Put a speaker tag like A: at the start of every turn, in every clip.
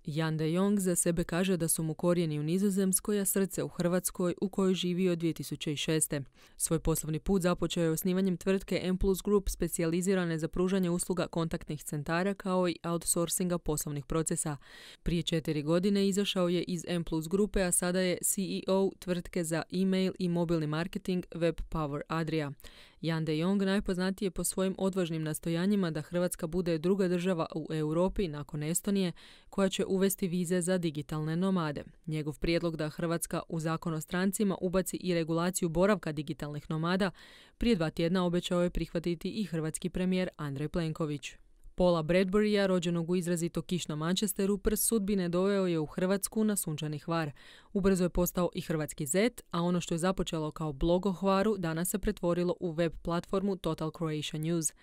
A: Jan de Jong za sebe kaže da su mu korijeni u Nizozemskoj, a srce u Hrvatskoj, u kojoj živi od 2006. Svoj poslovni put započeo je osnivanjem tvrtke M+ Group, specijalizirane za pružanje usluga kontaktnih centara kao i outsourcinga poslovnih procesa. Prije 4 godine izašao je iz M+ grupe, a sada je CEO tvrtke za e-mail i mobilni marketing Web Power Adria. Jan de Jong najpoznatiji je po svojim odvažnim nastojanjima da Hrvatska bude druga država u Europi nakon Estonije koja će uvesti vize za digitalne nomade. Njegov prijedlog da Hrvatska u zakon o strancima ubaci i regulaciju boravka digitalnih nomada prije 2 tjedna obećao je prihvatiti i hrvatski premijer Andrej Plenković. Paula Bradburyja, rođenog u izrazito kišnom Manchesteru, prst sudbine doveo je u Hrvatsku na sunčani Hvar. Ubrzo je postao i hrvatski zet, a ono što je započelo kao blog o Hvaru danas se pretvorilo u web platformu Total Croatia News.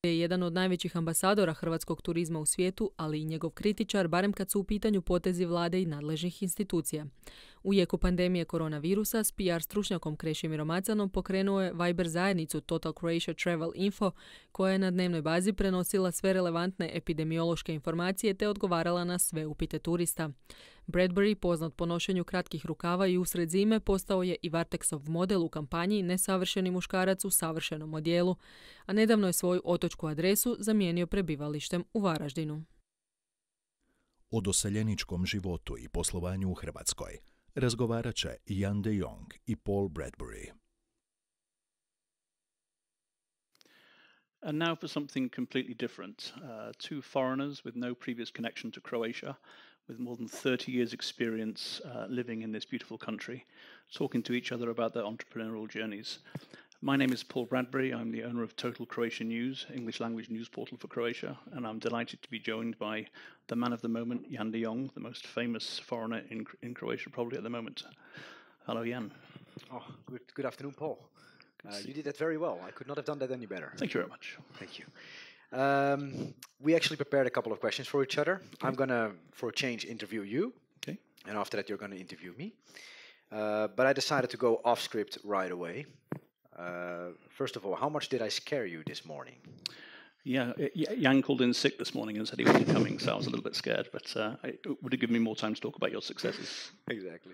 A: Je jedan od najvećih ambasadora hrvatskog turizma u svijetu, ali i njegov kritičar, barem kad su u pitanju potezi vlade i nadležnih institucija. U jeku pandemije koronavirusa s PR stručnjakom Krešimirom Macanom pokrenuo je Viber zajednicu Total Croatia Travel Info, koja je na dnevnoj bazi prenosila sve relevantne epidemiološke informacije te odgovarala na sve upite turista. Bradbury, poznat po nošenju kratkih rukava i usred zime, postao je i Varteksov model u kampanji Nesavršeni muškarac u savršenom odijelu, a nedavno je svoju otočku adresu zamijenio prebivalištem u Varaždinu.
B: O doseljeničkom životu i poslovanju u Hrvatskoj razgovarat će Jan de Jong i Paul Bradbury.
C: And now for something completely different. Two foreigners with no previous connection to Croatia, with more than 30 years experience living in this beautiful country, talking to each other about their entrepreneurial journeys. My name is Paul Bradbury. I'm the owner of Total Croatia News, English language news portal for Croatia, and I'm delighted to be joined by the man of the moment, Jan de Jong, the most famous foreigner in Croatia probably at the moment. Hello, Jan.
D: Oh, good afternoon, Paul. You did that very well. I could not have done that any better.
C: Thank you very much.
D: Thank you. We actually prepared a couple of questions for each other. Okay. I'm going to, for a change, interview you.
C: Okay.
D: And after that, you're going to interview me. But I decided to go off script right away. First of all, how much did I scare you this morning?
C: Yeah, Jan called in sick this morning and said he wasn't coming, so I was a little bit scared. But it would have given me more time to talk about your successes.
D: Exactly.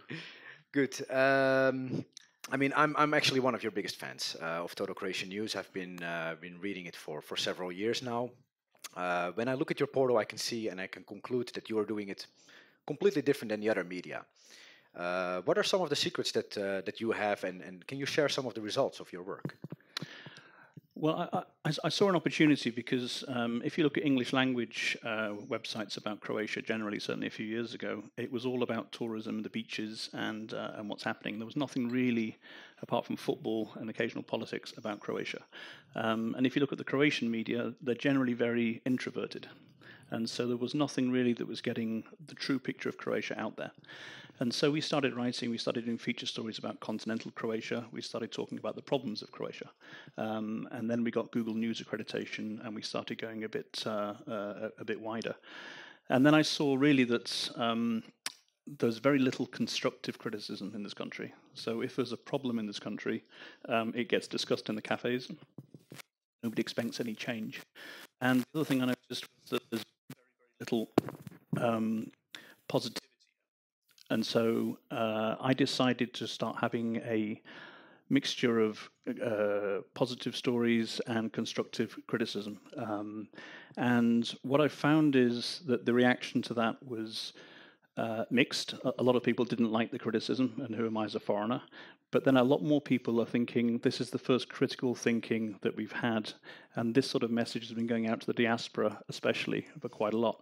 D: Good. I mean, I'm actually one of your biggest fans of Total Croatia News. I've been reading it for several years now. When I look at your portal, I can see and I can conclude that you are doing it completely different than the other media. What are some of the secrets that you have, and can you share some of the results of your work?
C: Well, I saw an opportunity because if you look at English language websites about Croatia generally, certainly a few years ago, it was all about tourism, the beaches, and what's happening. There was nothing really, apart from football and occasional politics, about Croatia. And if you look at the Croatian media, they're generally very introverted. And so there was nothing really that was getting the true picture of Croatia out there. And so we started writing, we started doing feature stories about continental Croatia, we started talking about the problems of Croatia. And then we got Google News accreditation and we started going a bit wider. And then I saw really that there's very little constructive criticism in this country. So if there's a problem in this country, it gets discussed in the cafes. Nobody expects any change. And the other thing I noticed was that there's very little positivity. And so I decided to start having a mixture of positive stories and constructive criticism. And what I found is that the reaction to that was mixed. A lot of people didn't like the criticism, and who am I as a foreigner? But then a lot more people are thinking this is the first critical thinking that we've had, and this sort of message has been going out to the diaspora especially for quite a lot.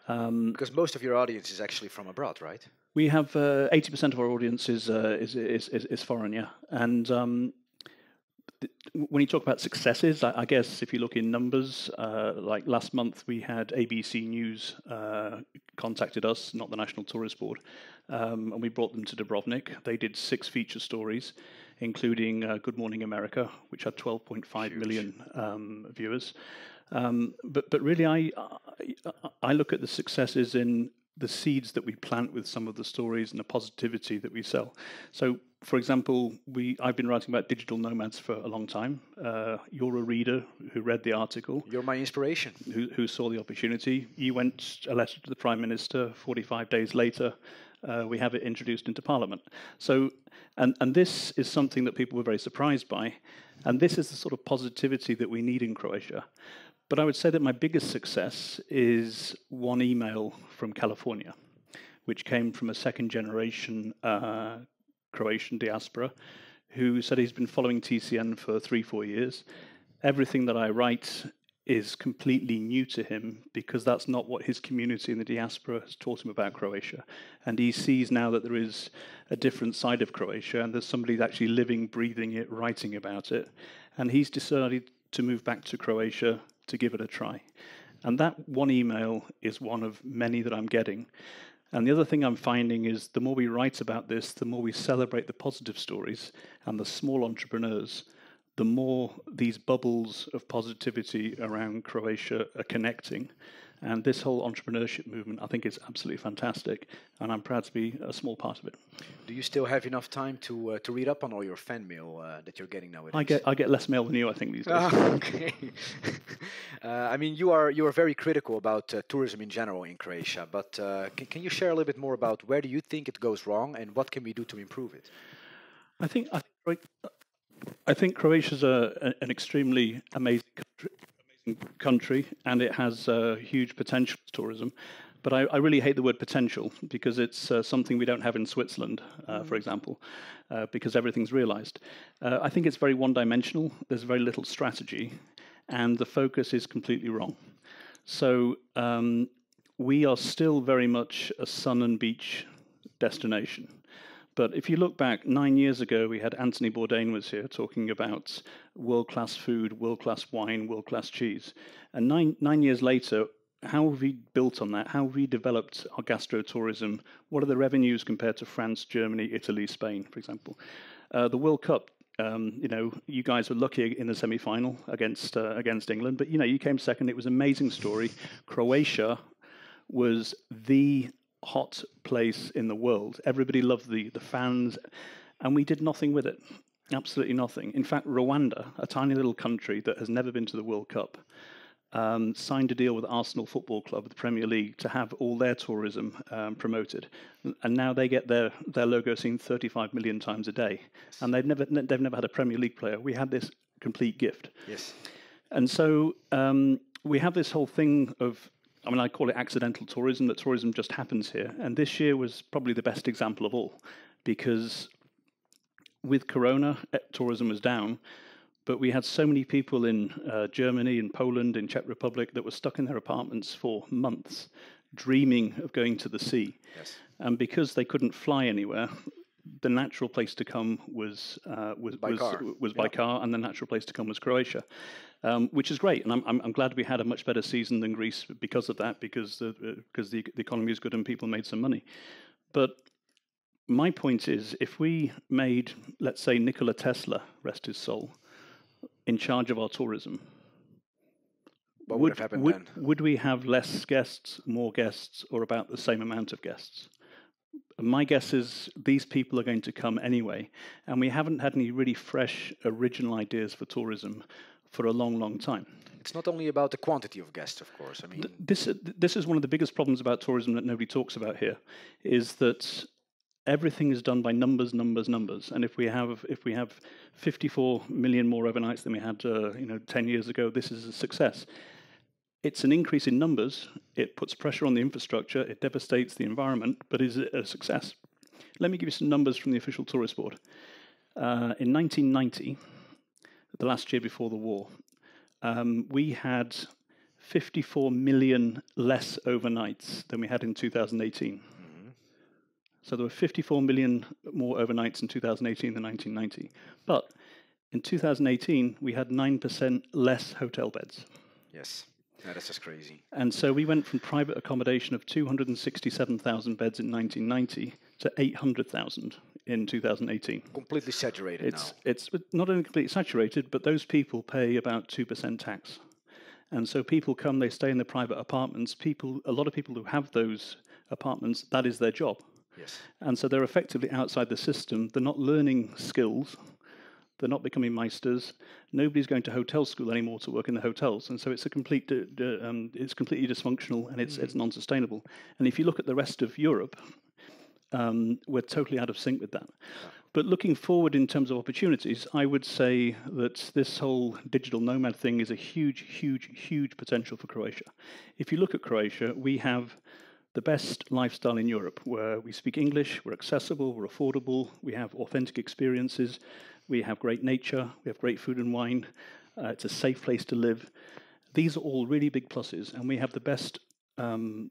D: Because most of your audience is actually from abroad, right?
C: We have 80% of our audience is foreign, yeah. And when you talk about successes, I guess if you look in numbers, like last month we had ABC News contacted us, not the National Tourist Board, and we brought them to Dubrovnik. They did 6 feature stories, including Good Morning America, which had 12.5 million viewers. But really, I look at the successes in the seeds that we plant with some of the stories and the positivity that we sell. So For example, I've been writing about digital nomads for a long time. You're a reader who read the article.
D: You're my inspiration.
C: Who saw the opportunity. You went a letter to the Prime Minister. 45 days later, we have it introduced into Parliament. So, and this is something that people were very surprised by. And this is the sort of positivity that we need in Croatia. But I would say that my biggest success is one email from California, which came from a second-generation Croatian diaspora, who said he's been following TCN for 3-4 years. Everything that I write is completely new to him because that's not what his community in the diaspora has taught him about Croatia. And he sees now that there is a different side of Croatia and there's somebody actually living, breathing it, writing about it. And he's decided to move back to Croatia to give it a try. And that one email is one of many that I'm getting. And the other thing I'm finding is the more we write about this, the more we celebrate the positive stories and the small entrepreneurs, the more these bubbles of positivity around Croatia are connecting. And this whole entrepreneurship movement, I think, is absolutely fantastic. And I'm proud to be a small part of it.
D: Do you still have enough time to read up on all your fan mail that you're getting nowadays?
C: I get less mail than you, I think, these days.
D: Okay. I mean, you are very critical about tourism in general in Croatia. But can you share a little bit more about where do you think it goes wrong and what can we do to improve it?
C: I think Croatia is an extremely amazing country, and it has huge potential for tourism. But I really hate the word potential because it's something we don't have in Switzerland, for example, because everything's realized. I think it's very one-dimensional. There's very little strategy, and the focus is completely wrong. So we are still very much a sun and beach destination. But if you look back 9 years ago, we had Anthony Bourdain was here talking about world-class food, world-class wine, world-class cheese. And nine years later, how have we built on that? How have we developed our gastro-tourism? What are the revenues compared to France, Germany, Italy, Spain, for example? The World Cup, you guys were lucky in the semi-final against England, but you came second. It was an amazing story. Croatia was the hot place in the world. Everybody loved the fans, and we did nothing with it. Absolutely nothing. In fact, Rwanda, a tiny little country that has never been to the World Cup, signed a deal with Arsenal Football Club, the Premier League, to have all their tourism promoted. And now they get their logo seen 35 million times a day. And they've never had a Premier League player. We had this complete gift.
D: Yes.
C: And so we have this whole thing of, I call it accidental tourism, that tourism just happens here. And this year was probably the best example of all, because with Corona, tourism was down, but we had so many people in Germany, in Poland, in Czech Republic that were stuck in their apartments for months, dreaming of going to the sea.
D: Yes.
C: And because they couldn't fly anywhere, the natural place to come was by car, and the natural place to come was Croatia, which is great. And I'm glad we had a much better season than Greece because of that, because the economy is good and people made some money. But my point is, if we made, let's say, Nikola Tesla, rest his soul, in charge of our tourism,
D: what would have happened then?
C: Would we have less guests, more guests, or about the same amount of guests? My guess is these people are going to come anyway, and we haven't had any really fresh, original ideas for tourism for a long, long time.
D: It's not only about the quantity of guests, of course. I mean,
C: this is one of the biggest problems about tourism that nobody talks about here, is that everything is done by numbers. And if we have 54 million more overnights than we had 10 years ago, this is a success. It's an increase in numbers, it puts pressure on the infrastructure, it devastates the environment, but is it a success? Let me give you some numbers from the official tourist board. In 1990, the last year before the war, we had 54 million less overnights than we had in 2018. Mm-hmm. So there were 54 million more overnights in 2018 than 1990. But in 2018, we had 9% less hotel beds.
D: Yes. That's just crazy.
C: And so we went from private accommodation of 267,000 beds in 1990 to 800,000 in 2018.
D: Completely saturated now.
C: It's not only completely saturated, but those people pay about 2% tax. And so people come, they stay in the private apartments. A lot of people who have those apartments, that is their job.
D: Yes.
C: And so they're effectively outside the system. They're not learning skills. They're not becoming meisters. Nobody's going to hotel school anymore to work in the hotels, and so it's it's completely dysfunctional, and it's non-sustainable. And if you look at the rest of Europe, we're totally out of sync with that.
D: Yeah.
C: But looking forward in terms of opportunities, I would say that this whole digital nomad thing is a huge, huge, huge potential for Croatia. If you look at Croatia, we have the best lifestyle in Europe, where we speak English, we're accessible, we're affordable, we have authentic experiences, we have great nature, we have great food and wine, it's a safe place to live. These are all really big pluses, and we have the best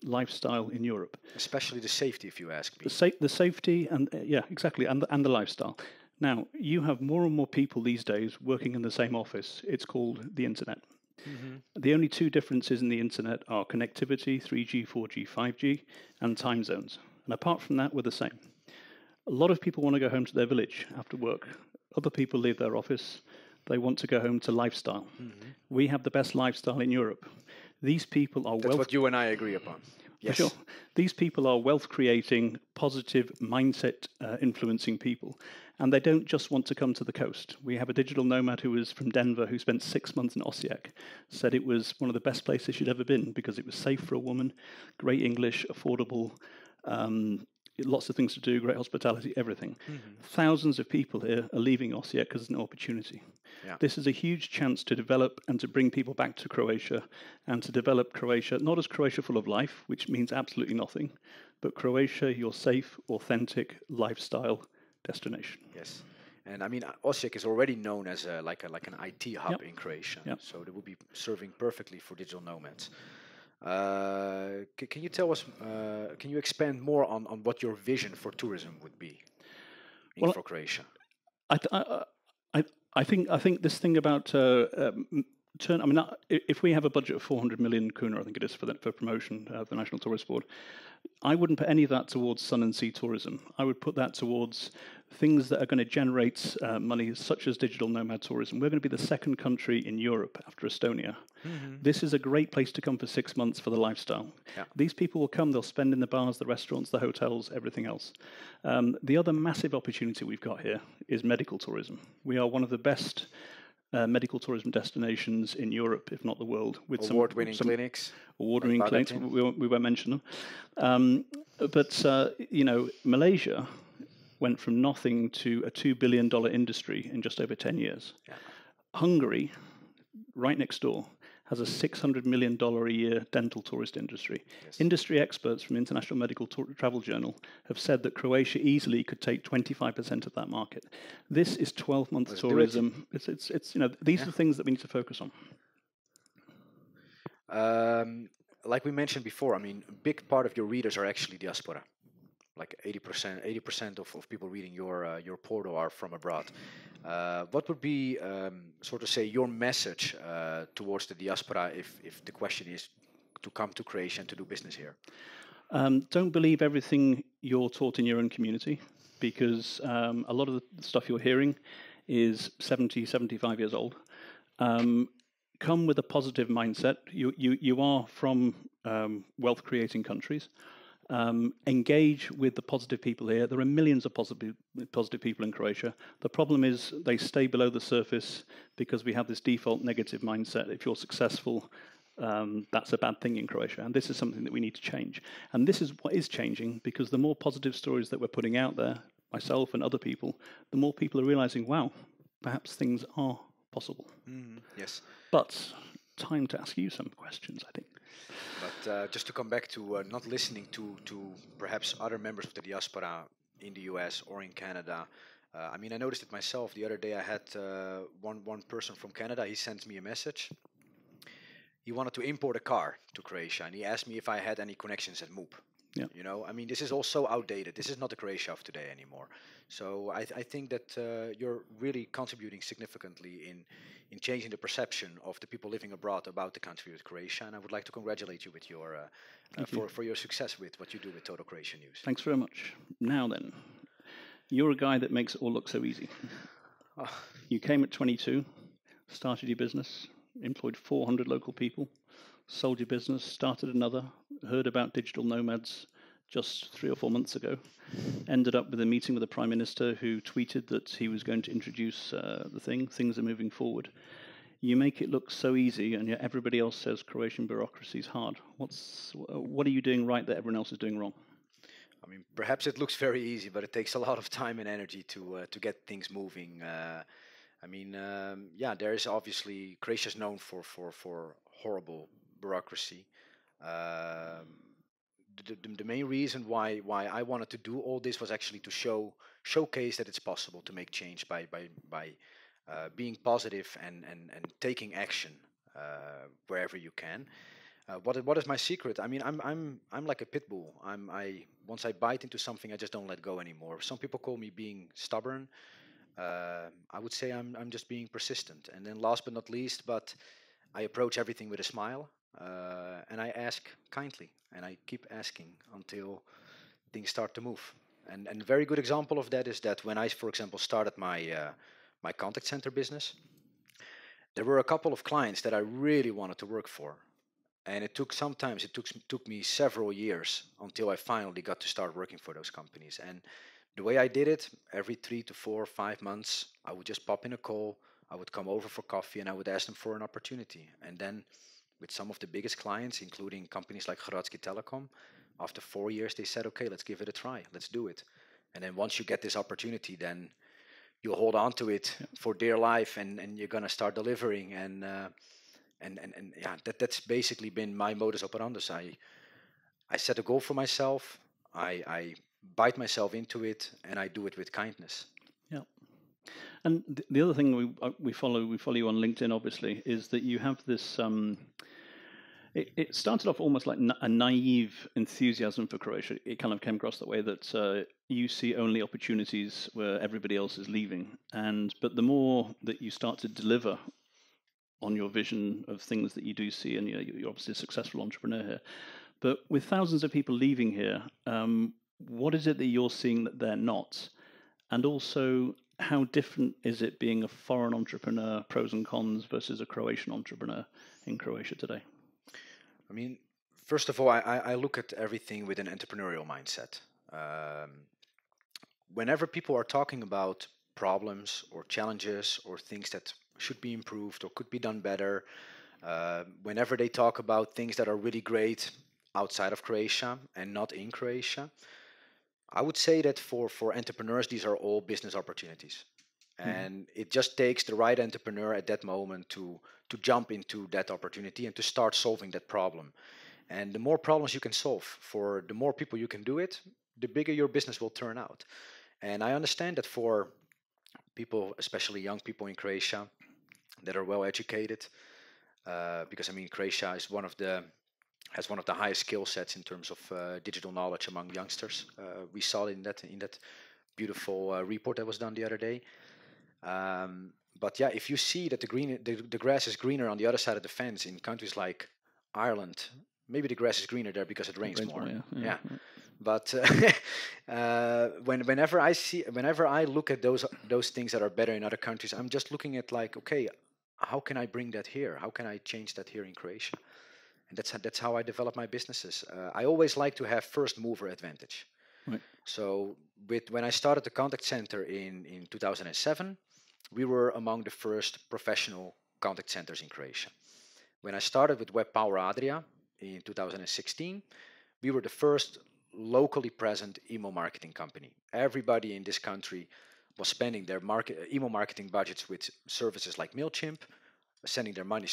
C: lifestyle in Europe.
D: Especially the safety, if you ask me.
C: The safety, and yeah, exactly, and the lifestyle. Now, you have more and more people these days working in the same office. It's called the internet. The only two differences in the internet are connectivity, 3G, 4G, 5G, and time zones. And apart from that, we're the same. A lot of people want to go home to their village after work. Other people leave their office. They want to go home to lifestyle. We have the best lifestyle in Europe. These people are
D: That's what you and I agree upon. Yes.
C: For sure. These people are wealth-creating, positive, mindset-influencing people. And they don't just want to come to the coast. We have a digital nomad who was from Denver who spent 6 months in Osijek, said it was one of the best places she'd ever been because it was safe for a woman, great English, affordable, lots of things to do, great hospitality, everything. Thousands of people here are leaving Osijek because there's no opportunity. Yeah. This is a huge chance to develop and to bring people back to Croatia and to develop Croatia, not as Croatia full of life, which means absolutely nothing, but Croatia, your safe, authentic lifestyle destination.
D: Yes. And I mean, Osijek is already known as like an IT hub in Croatia. So they will be serving perfectly for digital nomads. Can you tell us, can you expand more on what your vision for tourism would be for Croatia?
C: I think this thing about if we have a budget of 400 million kuna, I think it is for promotion of the National Tourist Board, I wouldn't put any of that towards sun and sea tourism. I would put that towards things that are going to generate money, such as digital nomad tourism. We're going to be the second country in Europe after Estonia. This is a great place to come for 6 months for the lifestyle. Yeah. These people will come, they'll spend in the bars, the restaurants, the hotels, everything else. The other massive opportunity we've got here is medical tourism. We are one of the best medical tourism destinations in Europe, if not the world, with
D: award-winning clinics.
C: Award-winning clinics. We won't mention them. But Malaysia went from nothing to a $2 billion industry in just over 10 years. Yeah. Hungary, right next door, has a $600 million a year dental tourist industry. Yes. Industry experts from International Medical Travel Journal have said that Croatia easily could take 25% of that market. This is 12-month tourism. It's these are the things that we need to focus on.
D: Like we mentioned before, I mean, a big part of your readers are actually diaspora. Like 80% of people reading your portal are from abroad. What would be, sort of say, your message towards the diaspora if the question is to come to Croatia and to do business here?
C: Don't believe everything you're taught in your own community, because a lot of the stuff you're hearing is 70, 75 years old. Come with a positive mindset. You are from wealth-creating countries. Engage with the positive people here. There are millions of positive people in Croatia. The problem is they stay below the surface because we have this default negative mindset. If you're successful, that's a bad thing in Croatia. And this is something that we need to change. And this is what is changing, because the more positive stories that we're putting out there, myself and other people, the more people are realizing, wow, perhaps things are possible.
D: Yes.
C: But time to ask you some questions, I think.
D: But just to come back to not listening to perhaps other members of the diaspora in the US or in Canada. I mean, I noticed it myself. The other day I had one person from Canada. He sent me a message. He wanted to import a car to Croatia, and he asked me if I had any connections at MOOP. Yeah. You know, I mean, this is all so outdated. This is not the Croatia of today anymore. So I think that you're really contributing significantly in changing the perception of the people living abroad about the country of Croatia. And I would like to congratulate you with your for your success with what you do with Total Croatia News.
C: Thanks very much. Now then, you're a guy that makes it all look so easy. You came at 22, started your business, employed 400 local people, sold your business, started another, heard about digital nomads, just 3 or 4 months ago. Ended up with a meeting with the Prime Minister, who tweeted that he was going to introduce the thing. Things are moving forward. You make it look so easy, and yet everybody else says Croatian bureaucracy is hard. What are you doing right that everyone else is doing wrong?
D: I mean, perhaps it looks very easy, but it takes a lot of time and energy to get things moving. There is obviously, Croatia's known for horrible bureaucracy. The main reason why I wanted to do all this was actually to showcase that it's possible to make change by being positive and taking action wherever you can. What is my secret? I mean, I'm like a pit bull. Once I bite into something, I just don't let go anymore. Some people call me being stubborn. I would say I'm just being persistent. And then last but not least, but I approach everything with a smile, and I ask kindly, and I keep asking until things start to move. And a very good example of that is that when I, for example, started my contact center business, there were a couple of clients that I really wanted to work for. And it took me several years until I finally got to start working for those companies. And the way I did it, every 3 to 4, 5 months, I would just pop in a call. I would come over for coffee and I would ask them for an opportunity. And then with some of the biggest clients, including companies like Hrvatski Telecom, after 4 years, they said, okay, let's give it a try. Let's do it. And then once you get this opportunity, then you hold on to it for dear life, and you're going to start delivering. And that's basically been my modus operandus. I set a goal for myself. I bite myself into it, and I do it with kindness.
C: Yeah. And the other thing we follow you on LinkedIn, obviously, is that you have this. It started off almost like a naive enthusiasm for Croatia. It kind of came across that way, that you see only opportunities where everybody else is leaving. But the more that you start to deliver on your vision of things that you do see, and you're obviously a successful entrepreneur here, but with thousands of people leaving here, what is it that you're seeing that they're not? And also, how different is it being a foreign entrepreneur, pros and cons, versus a Croatian entrepreneur in Croatia today?
D: I mean, first of all, I look at everything with an entrepreneurial mindset. Whenever people are talking about problems or challenges or things that should be improved or could be done better, whenever they talk about things that are really great outside of Croatia and not in Croatia, I would say that for entrepreneurs, these are all business opportunities. And it just takes the right entrepreneur at that moment to jump into that opportunity and to start solving that problem. And the more problems you can solve, for the more people you can do it, the bigger your business will turn out. And I understand that for people, especially young people in Croatia that are well educated, because I mean, Croatia is has one of the highest skill sets in terms of digital knowledge among youngsters. We saw it in that beautiful report that was done the other day. But yeah, if you see that the grass is greener on the other side of the fence in countries like Ireland, maybe the grass is greener there because it rains more. Yeah. But whenever I look at those things that are better in other countries, I'm just looking at like, okay, how can I bring that here? How can I change that here in Croatia? And that's how I develop my businesses. I always like to have first mover advantage.
C: Right.
D: So when I started the contact center in 2007, we were among the first professional contact centers in Croatia. When I started with Web Paula Bradburyja in 2016, we were the first locally present email marketing company. Everybody in this country was spending their email marketing budgets with services like MailChimp, sending their money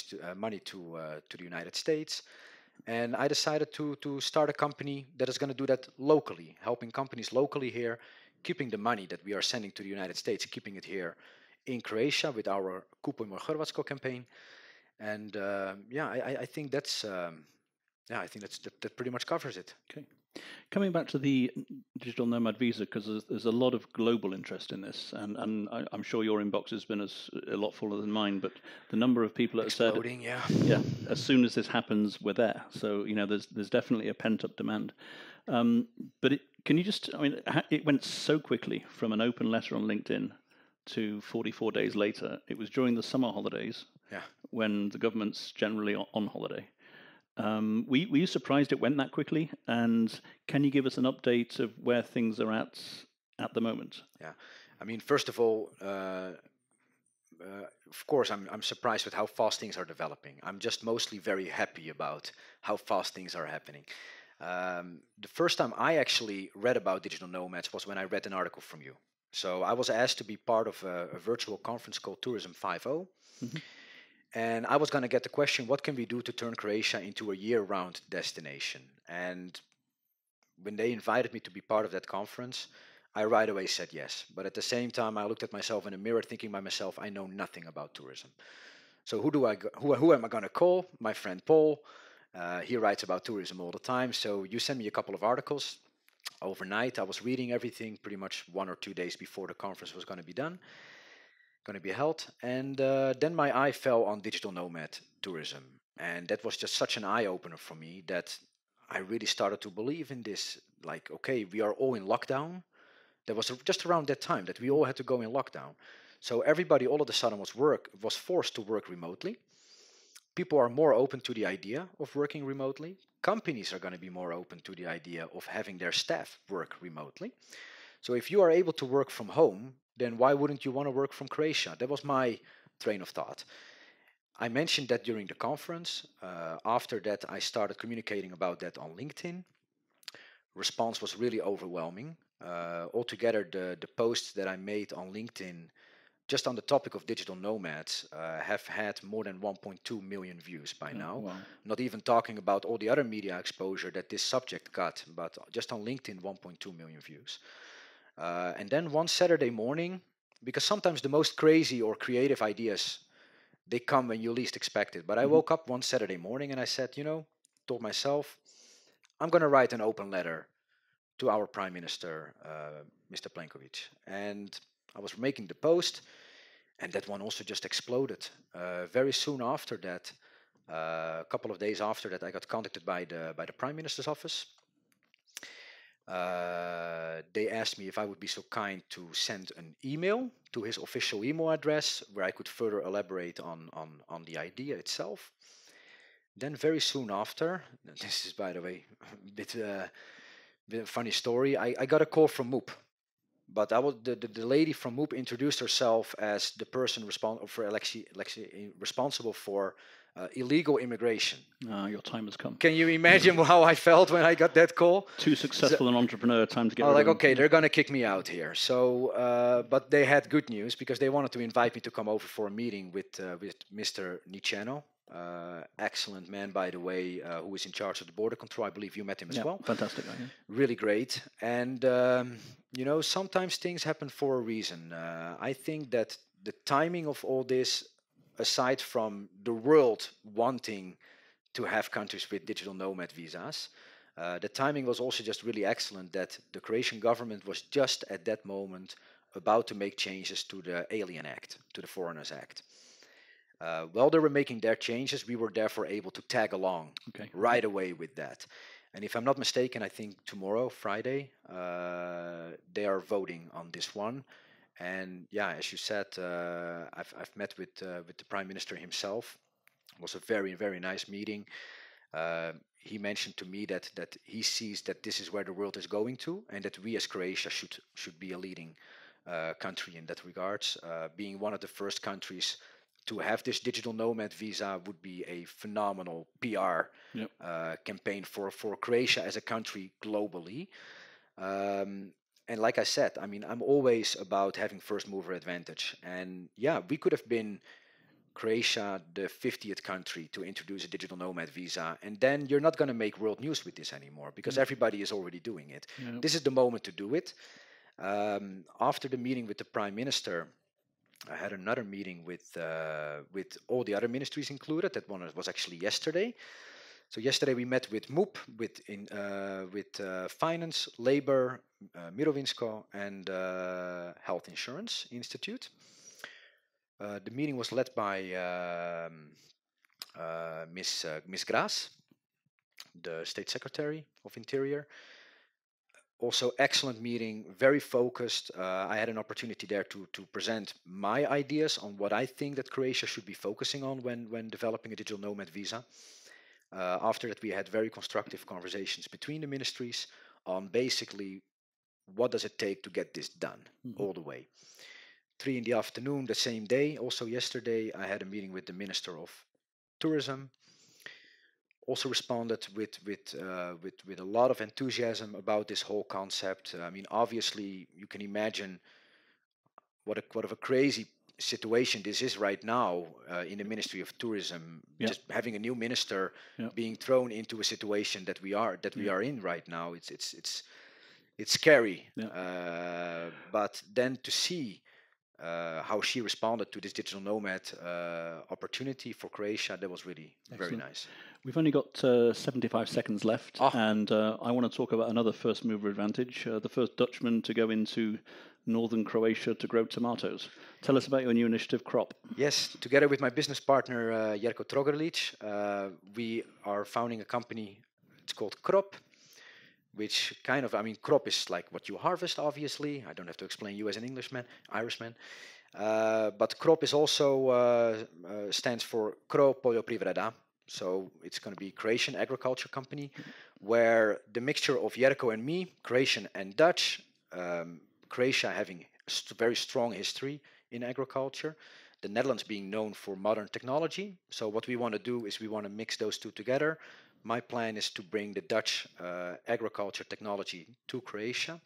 D: to the United States. And I decided to start a company that is going to do that locally, helping companies locally here, keeping the money that we are sending to the United States, keeping it here in Croatia with our Kupujmo hrvatskog campaign. And I think that pretty much covers it.
C: Okay. Coming back to the digital nomad visa, because there's a lot of global interest in this, and I'm sure your inbox has been a lot fuller than mine, but the number of people that have said, as soon as this happens, we're there. So, there's definitely a pent-up demand. But can you just, it went so quickly from an open letter on LinkedIn to 44 days later. It was during the summer holidays when the government's generally on holiday. Were you surprised it went that quickly? And can you give us an update of where things are at the moment?
D: Yeah, I mean, first of all, of course, I'm surprised with how fast things are developing. I'm just mostly very happy about how fast things are happening. The first time I actually read about digital nomads was when I read an article from you. So I was asked to be part of a virtual conference called Tourism 5.0.
C: Mm-hmm.
D: And I was going to get the question, what can we do to turn Croatia into a year-round destination? And when they invited me to be part of that conference, I right away said yes. But at the same time, I looked at myself in the mirror thinking by myself, I know nothing about tourism. So who am I going to call? My friend Paul. He writes about tourism all the time. So you sent me a couple of articles. Overnight, I was reading everything pretty much 1 or 2 days before the conference was going to be done. Going to be held, and then my eye fell on digital nomad tourism, and that was just such an eye-opener for me that I really started to believe in this. Like, okay, we are all in lockdown. That was just around that time that we all had to go in lockdown, so everybody all of a sudden was forced to work remotely. People are more open to the idea of working remotely. Companies are going to be more open to the idea of having their staff work remotely. So if you are able to work from home, then why wouldn't you want to work from Croatia? That was my train of thought. I mentioned that during the conference. After that, I started communicating about that on LinkedIn. Response was really overwhelming. Altogether, the posts that I made on LinkedIn, just on the topic of digital nomads, have had more than 1.2 million views by now.
C: Wow.
D: Not even talking about all the other media exposure that this subject got, but just on LinkedIn, 1.2 million views. And then one Saturday morning, because sometimes the most crazy or creative ideas, they come when you least expect it. But I woke up one Saturday morning and I said, told myself, I'm going to write an open letter to our Prime Minister, Mr. Plenković. And I was making the post, and that one also just exploded. Very soon after that, a couple of days after that, I got contacted by the Prime Minister's office. They asked me if I would be so kind to send an email to his official email address where I could further elaborate on the idea itself. Then very soon after, this is by the way a bit a funny story, I got a call from Moop. But I was the lady from Moop introduced herself as the person responsible for illegal immigration.
C: Your time has come.
D: Can you imagine how I felt when I got that call?
C: Too successful an entrepreneur, time to get
D: I was
C: rid
D: like,
C: of
D: okay, they're going to kick me out here. So, but they had good news because they wanted to invite me to come over for a meeting with Mr. Niceno. Excellent man, by the way, who is in charge of the border control. I believe you met him as well.
C: Fantastic.
D: Really great. And, sometimes things happen for a reason. I think that the timing of all this, aside from the world wanting to have countries with digital nomad visas, the timing was also just really excellent that the Croatian government was just at that moment about to make changes to the Alien Act, to the Foreigners Act. While they were making their changes, we were therefore able to tag along right away with that. And if I'm not mistaken, I think tomorrow, Friday, they are voting on this one. And yeah, as you said, I've met with the Prime Minister himself. It was a very, very nice meeting. He mentioned to me that he sees that this is where the world is going to, and that we as Croatia should be a leading country in that regards. Being one of the first countries to have this digital nomad visa would be a phenomenal PR campaign for Croatia as a country globally. And like I said, I mean, I'm always about having first mover advantage. And yeah, we could have been Croatia, the 50th country to introduce a digital nomad visa. And then you're not going to make world news with this anymore because everybody is already doing it. This is the moment to do it. After the meeting with the Prime Minister, I had another meeting with all the other ministries included. That one was actually yesterday. So yesterday we met with MOOP, with Finance, Labor, Mirovinsko, and Health Insurance Institute. The meeting was led by Miss Gras, the State Secretary of Interior. Also excellent meeting, very focused. I had an opportunity there to present my ideas on what I think that Croatia should be focusing on when developing a digital nomad visa. After that, we had very constructive conversations between the ministries on basically what does it take to get this done all the way. 3 in the afternoon, the same day, also yesterday, I had a meeting with the Minister of Tourism. Also responded with a lot of enthusiasm about this whole concept. I mean, obviously, you can imagine what of a crazy situation this is right now in the Ministry of Tourism. Just having a new minister being thrown into a situation that we are in right now. It's scary. But then to see how she responded to this digital nomad opportunity for Croatia, that was really very nice.
C: We've only got 75 seconds left, and I want to talk about another first mover advantage, the first Dutchman to go into northern Croatia to grow tomatoes. Tell us about your new initiative, Crop.
D: Yes, together with my business partner, Jerko Trogrlic, we are founding a company, it's called Crop, which kind of, I mean, crop is like what you harvest, obviously. I don't have to explain you as an Irishman. But crop is also stands for Cro Poljoprivreda. So it's going to be Croatian agriculture company, where the mixture of Jerko and me, Croatian and Dutch, Croatia having a very strong history in agriculture, the Netherlands being known for modern technology. So what we want to do is we want to mix those two together. My plan is to bring the Dutch agriculture technology to Croatia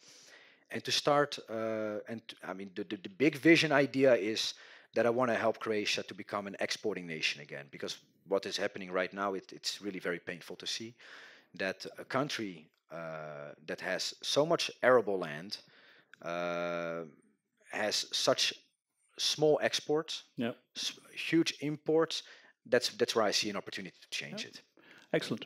D: and to start, the big vision idea is that I want to help Croatia to become an exporting nation again, because what is happening right now, it's really very painful to see that a country that has so much arable land has such small exports, huge imports. That's where I see an opportunity to change it.
C: Excellent.